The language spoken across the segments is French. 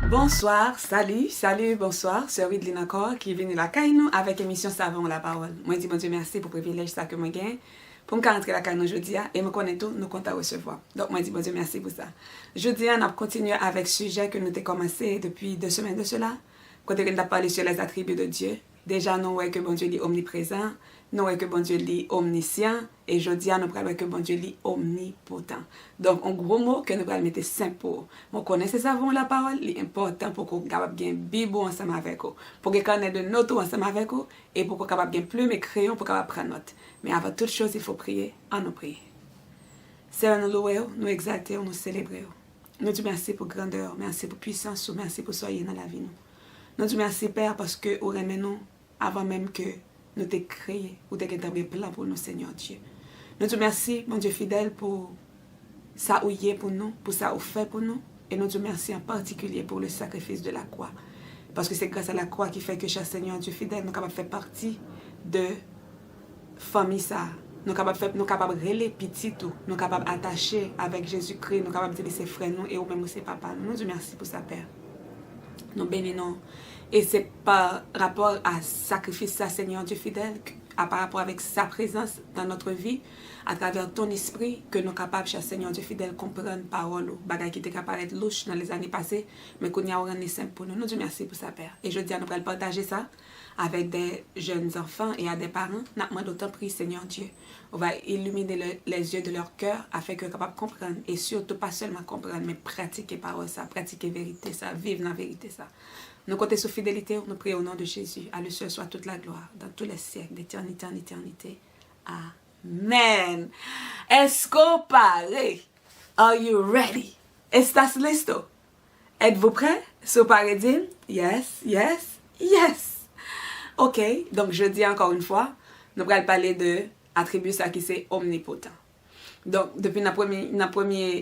Bonsoir, salut, bonsoir, c'est Ridlin encore qui est venu la caille nous avec émission Savon la parole. Moi dis bon Dieu merci pour le privilège ça que moi gagne pour me rentrer la caille nous aujourd'hui et me connaître tout, nous comptons recevoir. Donc moi dis bon Dieu merci pour ça. Jeudi on a continué avec le sujet que nous avons commencé depuis 2 semaines de cela. Quand on a parlé sur les attributs de Dieu. Déjà nous voyons que bon Dieu est omniprésent, nous voyons que bon Dieu est omniscient et jeudi nous parlons que bon Dieu est omnipotent. Donc un gros mot que nous allons mettre simple pour. Moi connaissez savon la parole, c'est important pour qu'on capable bien Bible ensemble avec vous, pour qu'on connaisse de notes ensemble avec vous et pour qu'on capable bien plume et crayon pour capable prendre note. Mais avant toute chose, il faut prier, en nous prier. Seigneur, nous louons, nous exaltons, nous célébrons. Nous disons merci pour grandeur, merci pour puissance, merci pour soyez dans la vie nous. Nous disons merci Père parce que vous aimez nous avant même que nous t'ai créé ou t'ai établi un plan pour nous, Seigneur Dieu. Nous disons merci, mon Dieu fidèle, pour ça où il est pour nous, pour ça où fait pour nous. Et nous disons merci en particulier pour le sacrifice de la croix. Parce que c'est grâce à la croix qui fait que chaque Seigneur Dieu fidèle, nous sommes capables de faire partie de famille ça. Nous sommes capables de relayer petit tout. Nous sommes capables d'attacher avec Jésus-Christ. Nous sommes capables de laisser frères nous et nous-mêmes aussi papa. Nous disons merci pour ça, Père. Nous bénissons. Et c'est par rapport à sacrifice ça, Seigneur Dieu fidèle, par rapport avec sa présence dans notre vie, à travers ton esprit, que nous sommes capables, cher Seigneur Dieu fidèle, comprendre parole, bagaille qui était capable d'être louche dans les années passées, mais qu'on y a rendu simple pour nous. Nous disons merci pour ça, Père. Et je dis à nous allons partager ça avec des jeunes enfants et à des parents. Nous demandons d'autant prie, Seigneur Dieu. On va illuminer les yeux de leur cœur afin qu'ils soient capables de comprendre. Et surtout, pas seulement comprendre, mais pratiquer parole ça, pratiquer vérité ça, vivre dans la vérité ça. Nous comptons sur fidélité, nous prions au nom de Jésus. À lui seul soit toute la gloire, dans tous les siècles, d'éternité en éternité. Amen. Est-ce qu'on parle? Are you ready? ¿Estás listo? Êtes-vous prêts? So parlez dire? Yes, yes, yes. Ok, donc je dis encore une fois, nous allons parler de attribut ça qui c'est omnipotent. Donc, depuis la première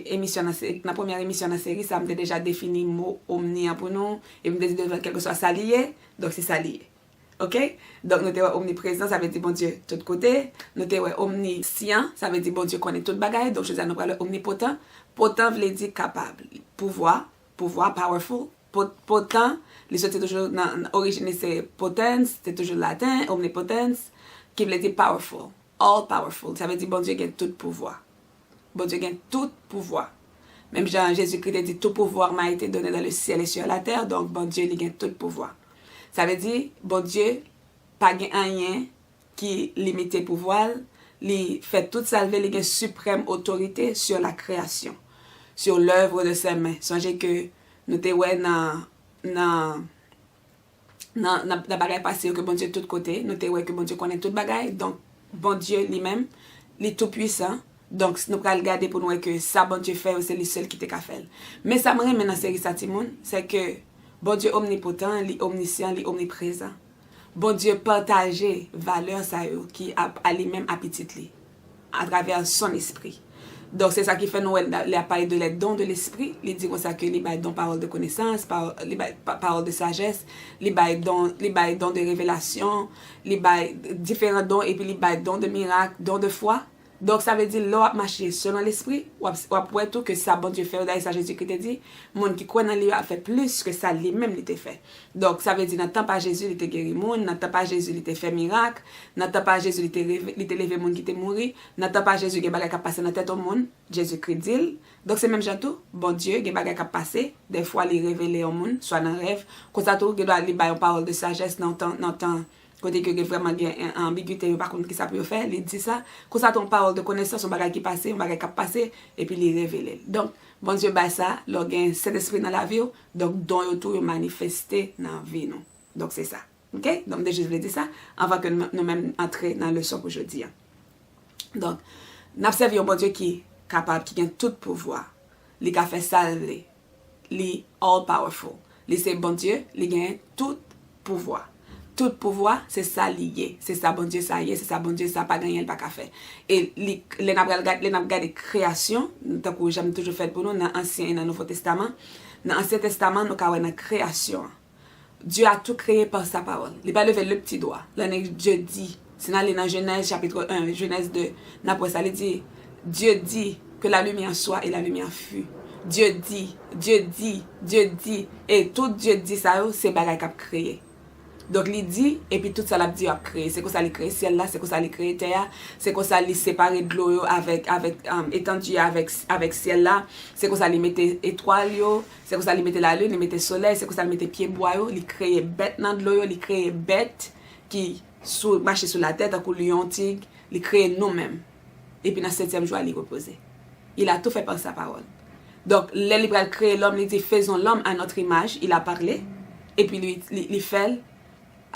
émission de la série, ça m'a déjà défini le mot omni pour nous. Et me dit de quelque chose ça lié, donc c'est ça lié. Ok? Donc, nous avons omniprésent, ça veut dire bon Dieu, tout côté. Nous avons omniscient, ça veut dire bon Dieu connaît tout bagaille. Donc, je dis, nous parlons omnipotent. Potent veut dire capable. Pouvoir, powerful. Potent, les choses, c'est toujours, l'origine c'est potence, c'est toujours latin, omnipotence, qui veut dire powerful. All powerful, ça veut dire bon Dieu a tout pouvoir. Bon Dieu a tout pouvoir. Même Jean Jésus-Christ a dit tout pouvoir m'a été donné dans le ciel et sur la terre, donc bon Dieu il a tout pouvoir. Ça veut dire bon Dieu pas rien qui limite pouvoir, il fait toute salver, il a suprême autorité sur la création, sur l'œuvre de ses mains. Songez que nous te ouais dans bagaille passé que bon Dieu de tout côté, nous te ouais que bon Dieu connaît tout bagaille, donc bon Dieu lui-même, il est tout puissant. Donc, nous allons regarder pour nous que ça, bon Dieu fait, c'est le seul qui te fait. Mais ça me remet dans la série Satimoun, c'est que bon Dieu omnipotent, il est omniscient, il est omniprésent. Bon Dieu partage valeur ça qui a lui-même appétit à travers son esprit. Donc, c'est ça qui fait nous parler de les dons de l'esprit. Il dit comme ça que les dons parole de connaissance, parole de sagesse, les dons de révélation, les différents dons et puis les dons de miracle, dons de foi. Donc, ça veut dire, là, marcher selon l'esprit, ou après tout, que ça, bon Dieu fait, d'ailleurs, ça, Jésus-Christ te dit, mon qui croit dans lui a fait plus que ça, lui-même, il t'a fait. Donc, ça veut dire, dans le temps pas Jésus, il t'a guéri moun, dans le temps pas Jésus, il t'a fait miracle, dans le temps pas Jésus, il t'a levé moun qui t'a mouru, dans le temps pas Jésus, il y a bagay qui a passé dans la tête au monde, Jésus-Christ dit. Donc, c'est même tout, bon Dieu, il y a bagay qui a passé, des fois, il révélé au monde, soit dans le rêve, comme ça, tout, il doit lui une parole de sagesse dans le temps. Côté que vraiment bien ambiguïté par contre qui ça peut faire il dit ça comme ça ton parole de connaissance on bagage qui passé on bagage qui passé et puis il révélé donc bon Dieu bah ça leur gain cet esprit dans la vie donc don autour manifester dans vie nous donc c'est ça OK donc déjà je voulais dire ça avant que nous même entrer dans le leçon aujourd'hui donc n'observons bon Dieu qui est capable qui a tout pouvoir il a fait salver il all powerful il c'est bon Dieu il a tout pouvoir. Tout pouvoir, c'est ça lié. C'est ça, bon Dieu, ça y est. C'est ça, bon Dieu, ça pas gagné, il pas qu'à faire. Et les n'a regardé création, tant que j'aime toujours fait pour nous, dans l'Ancien et dans le Nouveau Testament. Dans l'Ancien Testament, nous avons une création. Dieu a tout créé par sa parole. Il va lever le petit doigt. Là, Dieu dit, c'est dans Genèse chapitre 1, Genèse 2, après ça, il dit, Dieu dit que la lumière soit et la lumière fut. Dieu dit, Dieu dit, Dieu dit. Et tout Dieu dit ça, c'est bagay k'ap créé. Donc, il dit, et puis tout ça l'a dit a créé. C'est quoi ça, il crée ciel là, c'est quoi ça, il crée terre, c'est quoi ça, il séparé de l'eau avec étendu avec ciel là, c'est quoi ça, il mettait étoile, c'est quoi ça, il mettait la lune, il mettait soleil, c'est quoi ça, il mettait pied bois, il crée bête dans de l'eau, il crée bête qui marche sur la tête, à coup lion tigre, il crée nous-mêmes. Et puis dans le 7e jour, il reposait. Il a tout fait par sa parole. Donc, le libre a créé l'homme, il dit, faisons l'homme à notre image, il a parlé, et puis lui, il fait,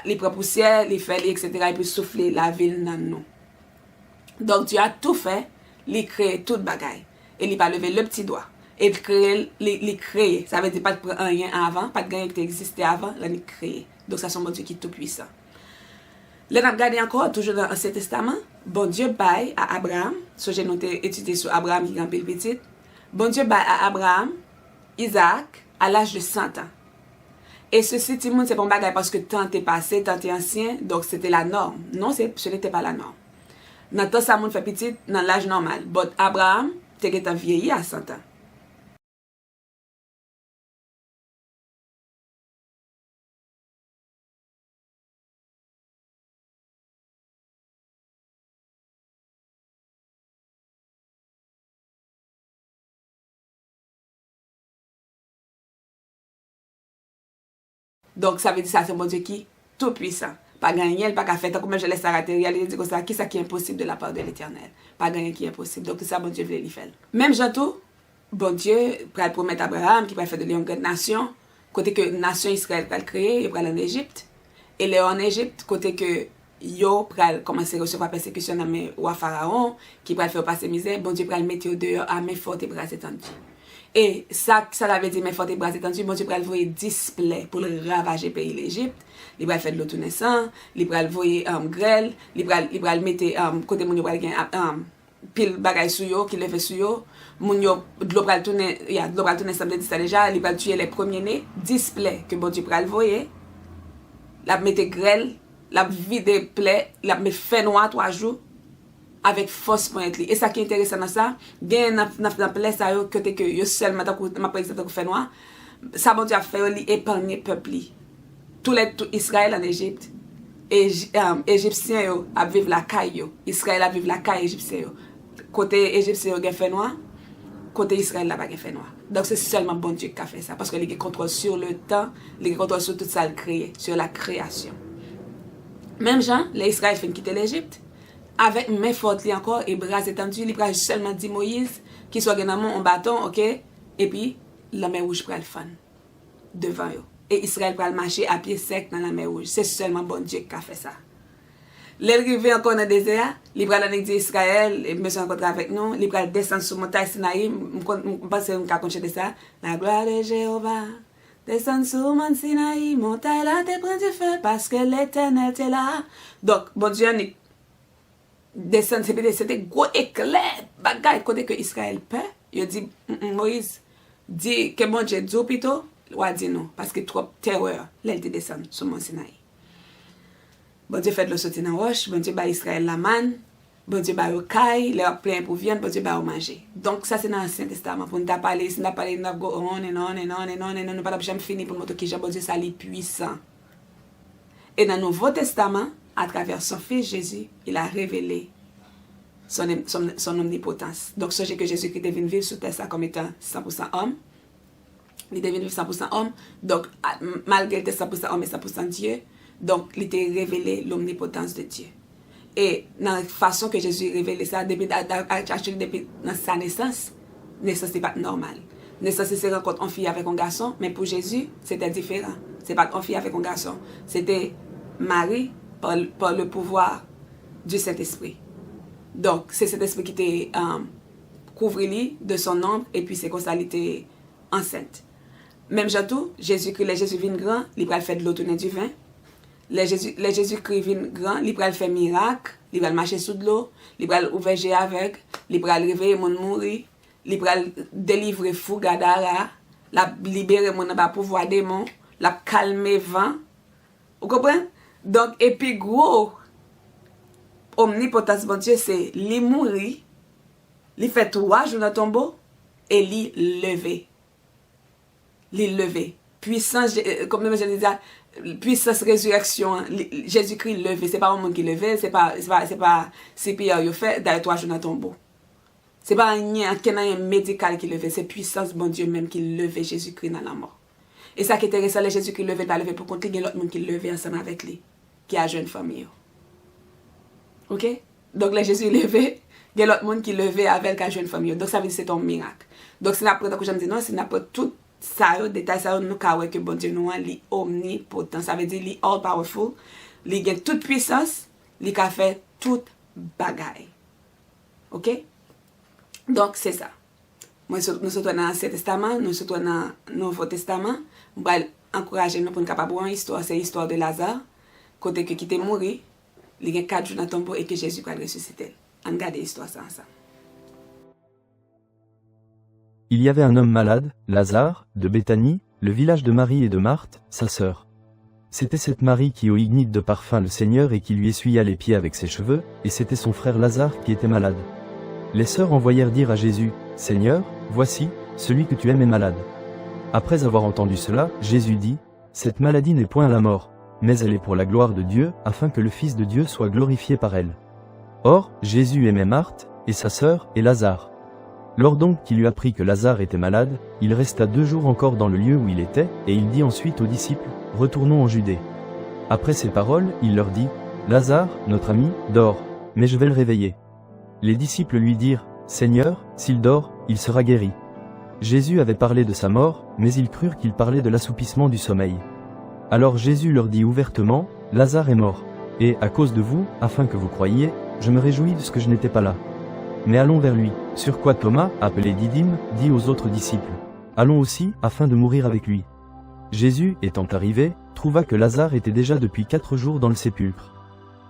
il prend poussière, il fait, etc., et puis souffler la ville dans nous. Donc, Dieu a tout fait, il crée tout bagaille. Et il n'a pas levé le petit doigt. Et il crée, ça veut dire pas de rien avant, pas de rien qui existait avant, là, il crée. Donc, ça, c'est mon Dieu qui est tout puissant. Là, on a regardé encore, toujours dans l'Ancien Testament, bon Dieu baille à Abraham, so j'ai noté, étudié sur Abraham qui est grand petit. Bon Dieu baille à Abraham, Isaac, à l'âge de 100 ans. Et ceci, tout le monde, c'est pas un bagage parce que tant est passé, tant est ancien, donc c'était la norme. Non, ce n'était pas la norme. Dans le temps, ça monde fait petit, dans l'âge normal. But Abraham, t'es vieilli à 100 ans. Donc, ça veut dire ça, c'est un bon Dieu qui est tout puissant. Pas gagner, pas qu'à faire, tant que je laisse ça matériel, il dit comme ça, qui ça qui est impossible de la part de l'Éternel. Pas gagner qui est impossible. Donc, tout ça, bon Dieu voulait lui faire. Même Jantou, bon Dieu, pour promettre à Abraham, qui va faire de lui une grande nation, côté que nation Israël va le créer, il va aller en Égypte. Et là, en Égypte, côté que yo pral commencer à recevoir persécution dans mes roi pharaon, qui pral faire passer misère, bon Dieu pral mettre au dehors à main forte et bras étendus. Et ça l'avait dit, mais forte et bras étendus, bon Dieu pral voyer display pour le ravager le pays l'Égypte. Il pral faire de l'eau tout naissant, il pral voyer grêle, il pral mettre côté mon yo pral gen pile bagay sou yo, qui leve sou yo, moun yo de l'eau pral tourner, il y a de l'eau pral tourner ça me dit ça déjà, il pral tuer les premiers-nés, display que bon Dieu pral voyer, la mette grêle, la vide plaie, la met fait noir 3 jours avec force pour être li. Et ça qui est intéressant dans ça, bien dans plaie ça yo côté que yo seulement ma par exemple fait noir, ça bon Dieu a fait li épargner peuple li. Tout Israël en Égypte et égyptiens yo a vivre la caille yo. Israël a vivre la caille égyptien yo. Côté égyptien yo gen fait noir, côté Israël là pas gen fait noir. Donc c'est seulement bon Dieu qui a fait ça parce que il a contrôle sur le temps, il a contrôle sur tout ça le créé, sur la création. Même Jean, les Israël fin quitter l'Égypte avec main forte li encore et bras étendus, il pral seulement dit Moïse qui soit gen en bâton, OK, et puis la mer rouge pral fan devant yo. Et Israël pral marcher à pied sec dans la mer rouge. C'est seulement bon Dieu qui a fait ça. L'arrivée encore dans le désert, il pral aller dire Israël, et monsieur rencontre avec nous, il pral descendre sur montagne Sinaï, je pense que on chanter ça. La gloire de Jéhovah descend sur mon Sinaï, montagne là te prend du feu parce que l'Éternel est là. Donc bon Dieu descend, c'était gros éclair, bagaille côté que Israël paix. Il dit Moïse dit que bon Dieu dit plutôt ou a dit non parce que trop terreur là il te descend sur mon Sinaï. Bon Dieu fait de l'eau sortir dans roche, bon Dieu ba Israël la manne, bon Dieu ba au caille, leur plein pour viande, bon Dieu ba au manger. Donc ça c'est dans l'Ancien Testament pour nous parler, si nous parler nous go on et on et on et on et on pas jamais fini pour montrer que bon Dieu ça est puissant. Et dans le Nouveau Testament, à travers son fils Jésus, il a révélé son omnipotence. Donc sachez que Jésus qui est venu vivre sur terre ça comme étant 100% homme. Il est devenu 100% homme, donc malgré qu'il était 100% homme et 100% Dieu, donc il était révélé l'omnipotence de Dieu. Et dans la façon que Jésus révélé ça, depuis sa naissance n'est pas normal. Naissance c'est rencontre en fille avec un garçon, mais pour Jésus c'était différent. C'est pas en fille avec un garçon, c'était Marie par le pouvoir du Saint-Esprit. Donc c'est cet esprit qui était couvert de son ombre et puis c'est comme ça il était enceinte. Même Jantou, Jésus-Christ, les Jésus vient grand, il va faire de l'eau tourner du vin. Les Jésus-Christ vient grand, il va faire miracle, il va marcher sous de l'eau, il va ouvrir avec, il va réveiller mon mourir, il va délivrer fou gadara, la libérer mon ba pouvoir démon, la calmer vent. Vous comprenez? Donc et puis gros omnipotence bon Dieu c'est li mourir, li fait 3 jours dans tombeau et li levé. Li levé. Puissance, comme je disais, puissance résurrection, Jésus-Christ levé. C'est pas un monde qui levé, c'est pas CPR yo fait, d'aller 3 jours dans ton tombeau. C'est pas un médical qui levé, c'est puissance, bon Dieu même qui levé Jésus-Christ dans la mort. Et ça qui est intéressant, le Jésus-Christ levé, pas levé pour compter, il y a l'autre monde qui levé ensemble avec lui, qui a jeune famille. Ok? Donc le Jésus levé, il y a l'autre monde qui levé avec la jeune famille. Donc ça veut dire que c'est un miracle. Donc si n'importe quoi, je me dis non, si n'importe tout ça, détail ça, nous avons que bon Dieu nous a li omnipotent. Ça veut dire li all powerful, li a toute puissance, li a fait toute bagaille. Ok? Donc c'est ça. Nous sommes dans l'Ancien Testament, nous sommes dans le Nouveau Testament. Je vais encourager nous pour nous capable une histoire, c'est l'histoire de Lazare, côté qui était mort, il y a 4 jours dans le tombeau et que Jésus va ressusciter. On regarde l'histoire ça ensemble. Il y avait un homme malade, Lazare, de Béthanie, le village de Marie et de Marthe, sa sœur. C'était cette Marie qui ignit de parfum le Seigneur et qui lui essuya les pieds avec ses cheveux, et c'était son frère Lazare qui était malade. Les sœurs envoyèrent dire à Jésus, « Seigneur, voici, celui que tu aimes est malade. » Après avoir entendu cela, Jésus dit, « Cette maladie n'est point la mort, mais elle est pour la gloire de Dieu, afin que le Fils de Dieu soit glorifié par elle. » Or, Jésus aimait Marthe, et sa sœur, et Lazare. Lors donc qu'il eut appris que Lazare était malade, il resta 2 jours encore dans le lieu où il était, et il dit ensuite aux disciples, « Retournons en Judée. » Après ces paroles, il leur dit, « Lazare, notre ami, dort, mais je vais le réveiller. » Les disciples lui dirent, « Seigneur, s'il dort, il sera guéri. » Jésus avait parlé de sa mort, mais ils crurent qu'il parlait de l'assoupissement du sommeil. Alors Jésus leur dit ouvertement, « Lazare est mort, et, à cause de vous, afin que vous croyiez, je me réjouis de ce que je n'étais pas là. Mais allons vers lui. » Sur quoi Thomas, appelé Didyme, dit aux autres disciples, « Allons aussi, afin de mourir avec lui. » Jésus, étant arrivé, trouva que Lazare était déjà depuis 4 jours dans le sépulcre.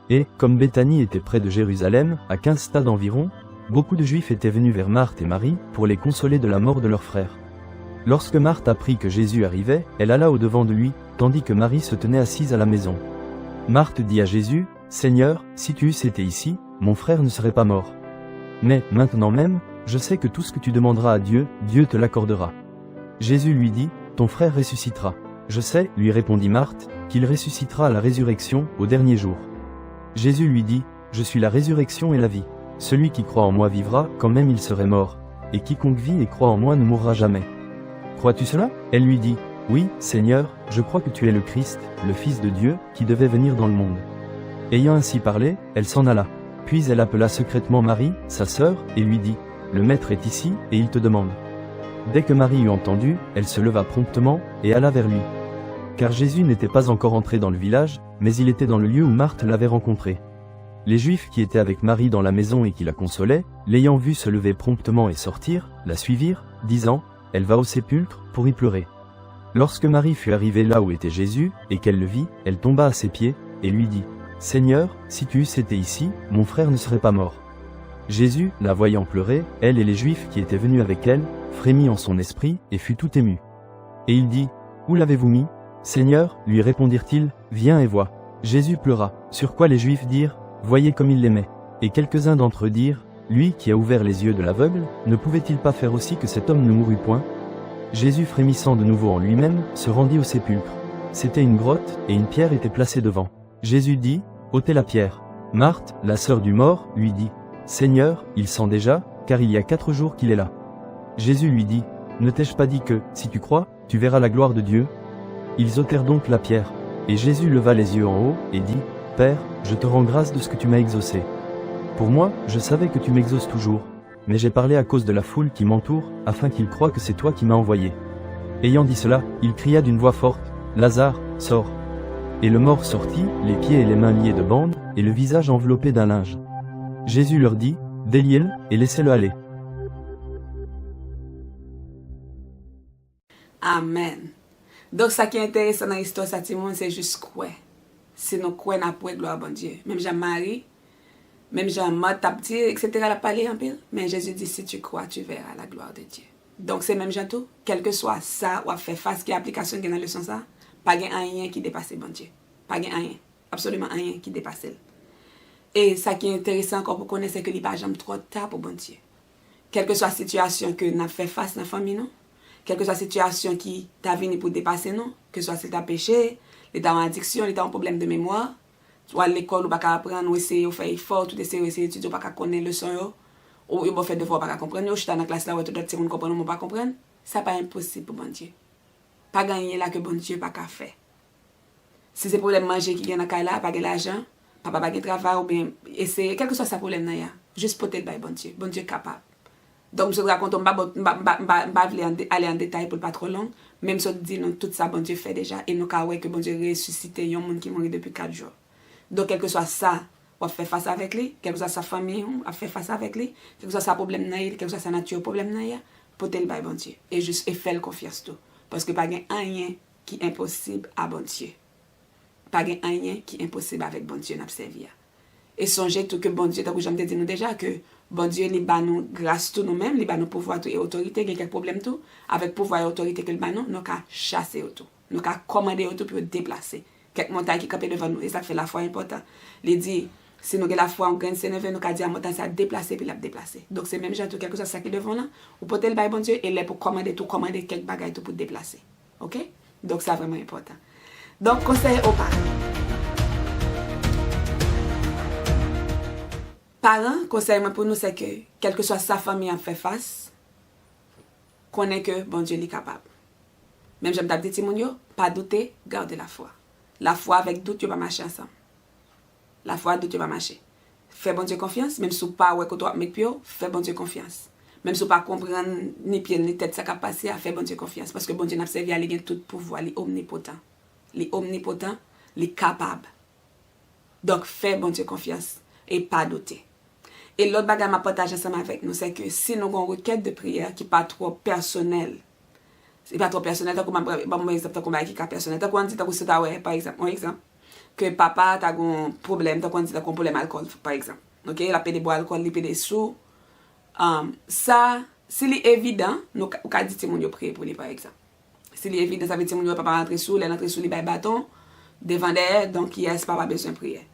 Et, comme Béthanie était près de Jérusalem, à 15 stades environ, beaucoup de Juifs étaient venus vers Marthe et Marie, pour les consoler de la mort de leur frère. Lorsque Marthe apprit que Jésus arrivait, elle alla au-devant de lui, tandis que Marie se tenait assise à la maison. Marthe dit à Jésus, « Seigneur, si tu eusses été ici, mon frère ne serait pas mort. Mais, maintenant même, je sais que tout ce que tu demanderas à Dieu, Dieu te l'accordera. » Jésus lui dit, « Ton frère ressuscitera. » « Je sais, lui répondit Marthe, qu'il ressuscitera à la résurrection, au dernier jour. » Jésus lui dit, « Je suis la résurrection et la vie. Celui qui croit en moi vivra, quand même il serait mort, et quiconque vit et croit en moi ne mourra jamais. Crois-tu cela ?» Elle lui dit, « Oui, Seigneur, je crois que tu es le Christ, le Fils de Dieu, qui devait venir dans le monde. » Ayant ainsi parlé, elle s'en alla. Puis elle appela secrètement Marie, sa sœur, et lui dit, « Le Maître est ici, et il te demande. » Dès que Marie eut entendu, elle se leva promptement, et alla vers lui. Car Jésus n'était pas encore entré dans le village, mais il était dans le lieu où Marthe l'avait rencontré. Les Juifs qui étaient avec Marie dans la maison et qui la consolaient, l'ayant vue se lever promptement et sortir, la suivirent, disant, « Elle va au sépulcre, pour y pleurer. » Lorsque Marie fut arrivée là où était Jésus, et qu'elle le vit, elle tomba à ses pieds, et lui dit, « Seigneur, si tu eusses été ici, mon frère ne serait pas mort. » Jésus, la voyant pleurer, elle et les Juifs qui étaient venus avec elle, frémit en son esprit, et fut tout ému. Et il dit, « Où l'avez-vous mis ? » « Seigneur, lui répondirent-ils, viens et vois. » Jésus pleura, sur quoi les Juifs dirent, voyez comme il l'aimait. Et quelques-uns d'entre eux dirent, lui qui a ouvert les yeux de l'aveugle, ne pouvait-il pas faire aussi que cet homme ne mourût point? Jésus frémissant de nouveau en lui-même, se rendit au sépulcre. C'était une grotte, et une pierre était placée devant. Jésus dit, ôtez la pierre. Marthe, la sœur du mort, lui dit, Seigneur, il sent déjà, car il y a 4 jours qu'il est là. Jésus lui dit, ne t'ai-je pas dit que, si tu crois, tu verras la gloire de Dieu? Ils ôtèrent donc la pierre. Et Jésus leva les yeux en haut, et dit, Père, je te rends grâce de ce que tu m'as exaucé. Pour moi, je savais que tu m'exauces toujours, mais j'ai parlé à cause de la foule qui m'entoure, afin qu'ils croient que c'est toi qui m'as envoyé. Ayant dit cela, il cria d'une voix forte, Lazare, sors. Et le mort sortit, les pieds et les mains liés de bandes, et le visage enveloppé d'un linge. Jésus leur dit, déliez-le, et laissez-le aller. Amen. Donc, ça qui est intéressant dans l'histoire, c'est juste quoi. C'est nous quoi n'a pas gloire à bon Dieu. Même Jean-Marie, même Jean-Marc, etc. la parlé en pile. Mais Jésus dit, si tu crois, tu verras la gloire de Dieu. Donc, c'est même Jean tout, quel que soit ça, ou à faire face, qui application qui est dans le sens ça, pas rien qui dépasse bon Dieu. Pas rien. Absolument rien qui dépasse. Et ça qui est intéressant encore pour connaître, c'est que il n'est pas jamais trop tard pour bon Dieu. quelle que soit la situation que nous avons fait face dans la famille, nous, quelle que soit la situation qui t'a venu pour dépasser nous, que ce soit si tu as péché, l'état en addiction, l'état en problème de mémoire, ou à l'école, ou pas apprendre, ou essayer de faire effort, tout essayer d'étudier, ou pas connaître le son, ou il fait devoir, pas comprendre, ou je suis dans la classe là, ou tout le monde comprend, ou pas comprendre, ça pas impossible pour bon Dieu. Pas gagner là que bon Dieu pas qu'à faire. Si c'est problème manger qui gagne dans là, pas de l'argent, papa pas de travail, ou bien essayer, quel que soit ce problème là, juste porter le bon Dieu capable. Donc, je raconte, je ne vais pas aller en détail pour pas trop long, même si je dis non, tout ça, bon Dieu fait déjà, et nous avons que bon Dieu ressuscité un monde qui est mort depuis 4 jours. Donc, quel que soit ça, on fait face avec lui, quel que soit sa famille, on fait face avec lui, quel que soit sa problème, quel que soit sa nature, problème, pour le bon Dieu. Et juste, faire confiance tout. Parce que pas de rien qui est impossible à bon Dieu. Pas de rien qui est impossible avec bon Dieu, n'a servi. Et songez tout que bon Dieu, tant que j'aime te dire nous déjà, que bon Dieu, il bat nous grâce tout nous-mêmes, il bat nous pouvoir tout et autorité, il y a quelques problèmes tout, avec pouvoir et autorité que le bat nous avons chasser tout. Nous avons commandé tout pour déplacer. Quelques montagnes qui campent devant nous, et ça fait la foi important. Il dit, si nous avons la foi en grain de Sénévé, nous avons dit à montagne, ça déplacer, puis la déplacer. Donc c'est même genre tout quelque chose ça qui est devant là, ou porter le bail bon Dieu, et là pour commander quelques bagages tout pour déplacer. Ok? Donc c'est vraiment important. Donc conseil aux parents. Parents, conseil pour nous, c'est que, quelle que soit sa famille en fait face, connaît que bon Dieu est capable. Même j'aime t'as dit, pas douter, gardez la foi. La foi avec doute, tu vas marcher ensemble. La foi, doute, tu vas marcher. Fais bon Dieu confiance, même si tu pas ouais, fais bon Dieu confiance. Même si tu pas comprendre ni pied ni tête, ça qui a passé, fais bon Dieu confiance. Parce que bon Dieu n'a servi à lui, il a tout pouvoir, il est omnipotent. Il est omnipotent, il est capable. Donc, fais bon Dieu confiance et pas douter. Et l'autre bagage que je partage ensemble avec nous, c'est que si nous avons une requête de prière qui n'est pas trop personnelle, c'est pas trop personnel, tant qu'on m'a exemple, tant qu'on m'a dit personnel, tant qu'on dit, tant qu'on se par exemple, un exemple, que papa a un problème, tant qu'on dit, tant qu'on problème alcool, par exemple. Ok, il a payé des bois alcool, il paye des sous. Ça, s'il est évident, nous avons dit que nous prier pour lui, par exemple. S'il est évident, ça veut dire que papa rentre sous, il rentre sous, il a bâton, devant derrière, donc yes, papa a besoin de prier.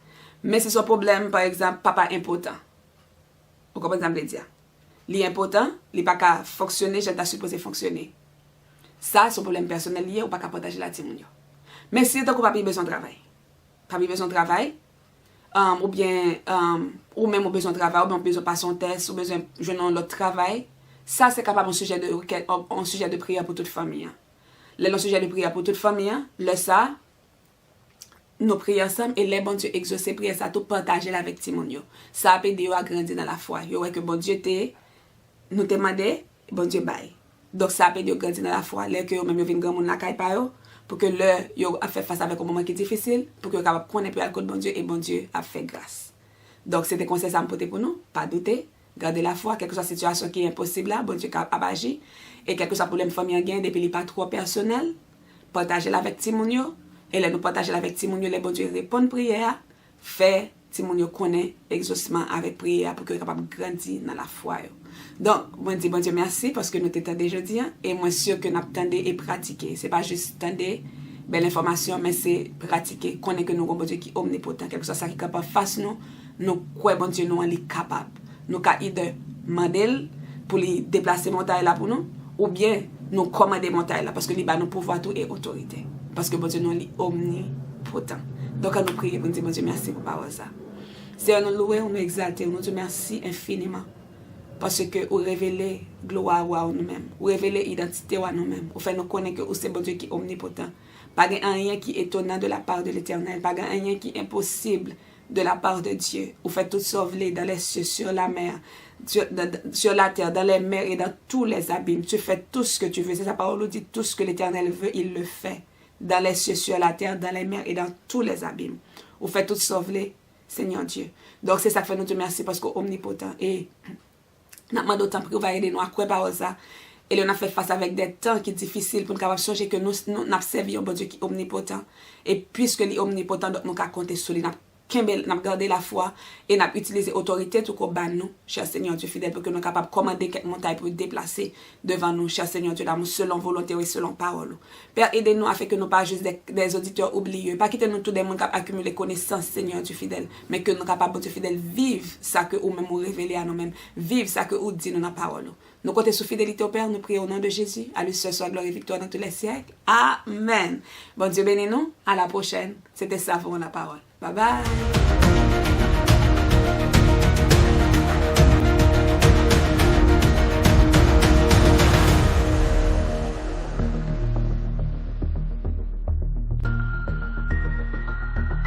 Mais si son problème, par exemple, papa impotent. Vous comprenez ce que je veux dire? Il est important, il n'est pas qu'à fonctionner, je t'ai supposé fonctionner. Ça, c'est un problème personnel lié ou pas qu'à partager la team. Mais si tu n'as pas besoin de travail, pas besoin de travail, ou bien, ou même besoin de travail, ou bien besoin de passer un test, ou besoin de un autre travail, ça, c'est capable un sujet de prière pour toute famille. Le sujet de prière pour toute famille, le ça, nous prions ensemble et les bon Dieu exaucer prière ça tout partager avec Timonio. Ça a aidé à grandir dans la foi. Yo ouais que bon Dieu nous te demandé, bon Dieu bail. Donc ça a aidé à grandir dans la foi. Les que yo même yo vinn grand monde la caille pa yo pour que le yo a fait face avec un moment qui est difficile, pour que yo capable connaître plus alcool bon Dieu et bon Dieu a fait grâce. Donc c'était conseil ça me porter pour nous, pas douter, garder la foi, quelle que soit la situation qui est impossible là, bon Dieu a agi et quel que soit problème famille gain depuis il pas trop personnel, partager avec Timonio. Et là, nous partageons avec Timonio, les bon Dieu répondent prière, fait Timonio connaît exaucement avec prière pour qu'il soit capable de grandir dans la foi. Donc, moi je dis bon Dieu merci parce que nous t'attendons jeudi et moi sûr que nous attendons et pratiquer. C'est pas juste attendre belle information, mais c'est pratiquer. Connaît que nous avons bon Dieu qui est omnipotent, quelque chose ça qui est capable de faire nous croyons bon Dieu nous est capable. Nous avons idée demander pour lui déplacer montagne là pour nous, ou bien nous commander montagne là parce que lui va nous pouvoir tout et autorité. Parce que bon Dieu nous est omnipotent. Donc, à nous prier pour dire, bon Dieu, merci pour parole ça. Seigneur, nous louer, nous exalter, nous dire merci infiniment. Parce que vous révélez gloire à nous-mêmes. Vous révélez identité à nous-mêmes. Vous faites nous connaître que c'est bon Dieu qui est omnipotent. Pas rien qui est étonnant de la part de l'Éternel. Pas rien qui est impossible de la part de Dieu. Vous faites tout sauver dans les cieux, sur la mer, sur la terre, dans les mers et dans tous les abîmes. Tu fais tout ce que tu veux. C'est sa parole nous dit tout ce que l'Éternel veut, il le fait. Dans les cieux, sur la terre, dans les mers et dans tous les abîmes. Vous faites tout sauver, Seigneur Dieu. Donc c'est ça que fait nous te merci parce que omnipotent. Et nous demandons d'autant pour va aider nous à croire par ça. Et nous avons fait face avec des temps qui sont difficiles pour nous capable changer que nous avons servi un bon Dieu qui est omnipotent. Et puisque il est omnipotent, donc nous avons compté sur lui, nous avons n'a gardé la foi et n'a utilisé l'autorité tout qu'on ban nous, cher Seigneur Dieu fidèle, pour que nous soyons capables de commander quelques montagnes pour déplacer devant nous, cher Seigneur Dieu d'amour, selon volonté et selon parole. Père, aidez-nous afin que nous ne soyons pas juste des auditeurs oubliés, pas quitter nous tous des monde qui accumuler connaissances, Seigneur Dieu fidèle, mais que nous soyons capables, Dieu fidèle, vivre ça que nous même nous révéler à nous-mêmes, vivre ça que nous dit dans la parole. Nous comptons sous fidélité au Père, nous prions au nom de Jésus, à lui seul soit gloire et victoire dans tous les siècles. Amen. Bon Dieu bénis nous, à la prochaine. C'était Savon la parole. Bye bye.